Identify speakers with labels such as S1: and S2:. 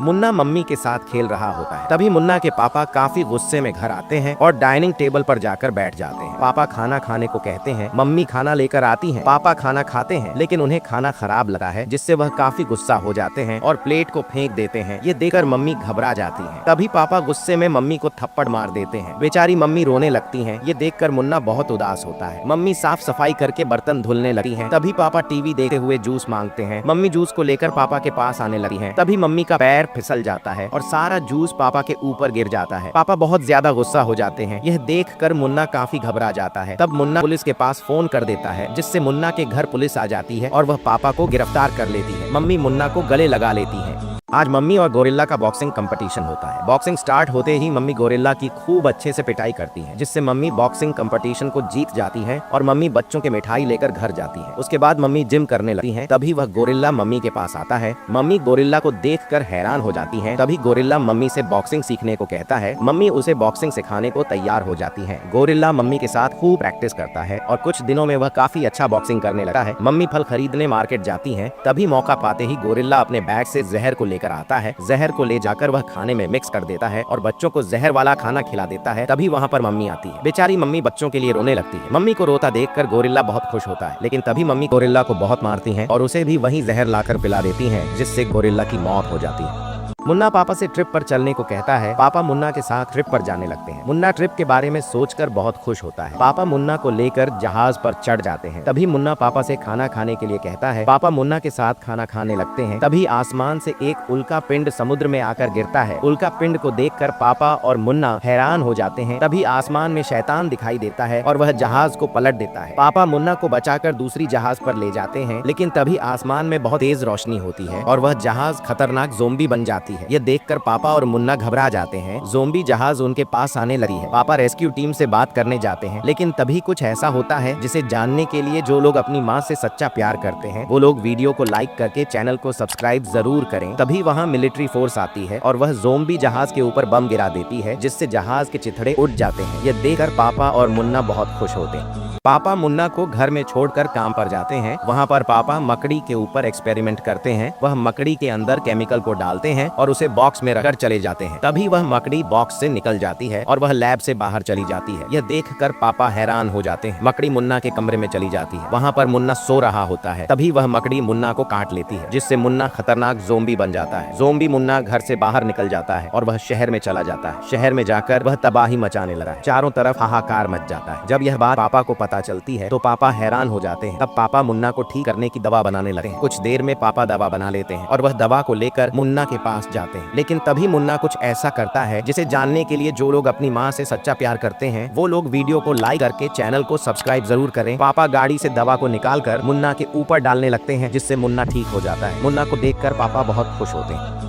S1: Munna mummy के साथ खेल रहा होता है। तभी मुन्ना के पापा काफी गुस्से में घर आते हैं और डाइनिंग टेबल पर जाकर बैठ जाते हैं। पापा खाना खाने को कहते हैं। मम्मी खाना लेकर आती हैं। पापा खाना खाते हैं लेकिन उन्हें खाना खराब लगा है, जिससे वह काफी गुस्सा हो जाते हैं और प्लेट को फेंक देते हैं। ये देखकर मम्मी घबरा जाती हैं। तभी पापा गुस्से में मम्मी को थप्पड़ मार देते हैं। बेचारी मम्मी रोने लगती हैं। ये देखकर मुन्ना बहुत उदास होता है। मम्मी साफ सफाई करके बर्तन धुलने लगती हैं। तभी पापा टीवी देखते हुए जूस मांगते हैं। मम्मी जूस को लेकर पापा के पास आने लगी हैं। तभी मम्मी का पैर फिसल जाता है और सारा जूस पापा के ऊपर गिर जाता है। पापा बहुत ज्यादा गुस्सा हो जाते हैं। यह देखकर मुन्ना काफी घबरा जाता है। तब मुन्ना पुलिस के पास फोन कर देता है, जिससे मुन्ना के घर पुलिस आ जाती है और वह पापा को गिरफ्तार कर लेती है। मम्मी मुन्ना को गले लगा लेती है। आज मम्मी और गोरिल्ला का बॉक्सिंग कंपटीशन होता है। बॉक्सिंग स्टार्ट होते ही मम्मी गोरिल्ला की खूब अच्छे से पिटाई करती है, जिससे मम्मी बॉक्सिंग कंपटीशन को जीत जाती है और मम्मी बच्चों के मिठाई लेकर घर जाती है। उसके बाद मम्मी जिम करने लगती है। तभी वह गोरिल्ला मम्मी के पास आता है। मम्मी गोरिल्ला को देखकर हैरान हो जाती है। तभी गोरिल्ला मम्मी से बॉक्सिंग सीखने को कहता है। मम्मी उसे बॉक्सिंग सिखाने को तैयार हो जाती है। गोरिल्ला मम्मी के साथ खूब प्रैक्टिस करता है और कुछ दिनों में वह काफी अच्छा बॉक्सिंग करने लगा है। मम्मी फल खरीदने मार्केट जाती है। तभी मौका पाते ही गोरिल्ला अपने बैग से जहर को लेकर आता है। जहर को ले जाकर वह खाने में मिक्स कर देता है और बच्चों को जहर वाला खाना खिला देता है। तभी वहाँ पर मम्मी आती है। बेचारी मम्मी बच्चों के लिए रोने लगती है। मम्मी को रोता देखकर गोरिल्ला बहुत खुश होता है, लेकिन तभी मम्मी गोरिल्ला को बहुत मारती हैं और उसे भी वही जहर लाकर पिला देती हैं, जिससे गोरिल्ला की मौत हो जाती है। मुन्ना पापा से ट्रिप पर चलने को कहता है। पापा मुन्ना के साथ ट्रिप पर जाने लगते हैं। मुन्ना ट्रिप के बारे में सोचकर बहुत खुश होता है। पापा मुन्ना को लेकर जहाज पर चढ़ जाते हैं। तभी मुन्ना पापा से खाना खाने के लिए कहता है। पापा मुन्ना के साथ खाना खाने लगते हैं। तभी आसमान से एक उल्का पिंड समुद्र में आकर गिरता है। उल्का पिंड को देखकर पापा और मुन्ना हैरान हो जाते हैं। तभी आसमान में शैतान दिखाई देता है और वह जहाज को पलट देता है। पापा मुन्ना को बचाकर दूसरी जहाज पर ले जाते हैं, लेकिन तभी आसमान में बहुत तेज रोशनी होती है और वह जहाज खतरनाक ज़ोंबी बन जाती है। यह देखकर पापा और मुन्ना घबरा जाते हैं। ज़ोंबी जहाज उनके पास आने लगी है। पापा रेस्क्यू टीम से बात करने जाते हैं, लेकिन तभी कुछ ऐसा होता है जिसे जानने के लिए जो लोग अपनी माँ से सच्चा प्यार करते हैं, वो लोग वीडियो को लाइक करके चैनल को सब्सक्राइब जरूर करें। तभी वहाँ मिलिट्री फोर्स आती है और वह ज़ोंबी जहाज के ऊपर बम गिरा देती है, जिससे जहाज के चिथड़े उड़ जाते हैं। यह देखकर पापा और मुन्ना बहुत खुश होते हैं। पापा मुन्ना को घर में छोड़कर काम पर जाते हैं। वहाँ पर पापा मकड़ी के ऊपर एक्सपेरिमेंट करते हैं। वह मकड़ी के अंदर केमिकल को डालते हैं और उसे बॉक्स में रखकर चले जाते हैं। तभी वह मकड़ी बॉक्स से निकल जाती है और वह लैब से बाहर चली जाती है। यह देखकर पापा हैरान हो जाते हैं। मकड़ी मुन्ना के कमरे में चली जाती है। वहाँ पर मुन्ना सो रहा होता है। तभी वह मकड़ी मुन्ना को काट लेती है, जिससे मुन्ना खतरनाक ज़ोंबी बन जाता है। ज़ोंबी मुन्ना घर से बाहर निकल जाता है और वह शहर में चला जाता है। शहर में जाकर वह तबाही मचाने लगा है। चारों तरफ हाहाकार मच जाता है। जब यह बात पापा को पता चलती है तो पापा हैरान हो जाते हैं। तब पापा मुन्ना को ठीक करने की दवा बनाने लगे हैं। कुछ देर में पापा दवा बना लेते हैं और वह दवा को लेकर मुन्ना के पास जाते हैं, लेकिन तभी मुन्ना कुछ ऐसा करता है जिसे जानने के लिए जो लोग अपनी माँ से सच्चा प्यार करते हैं, वो लोग वीडियो को लाइक करके चैनल को सब्सक्राइब जरूर करें। पापा गाड़ी से दवा को निकालकर मुन्ना के ऊपर डालने लगते हैं, जिससे मुन्ना ठीक हो जाता है। मुन्ना को देखकर पापा बहुत खुश होते हैं।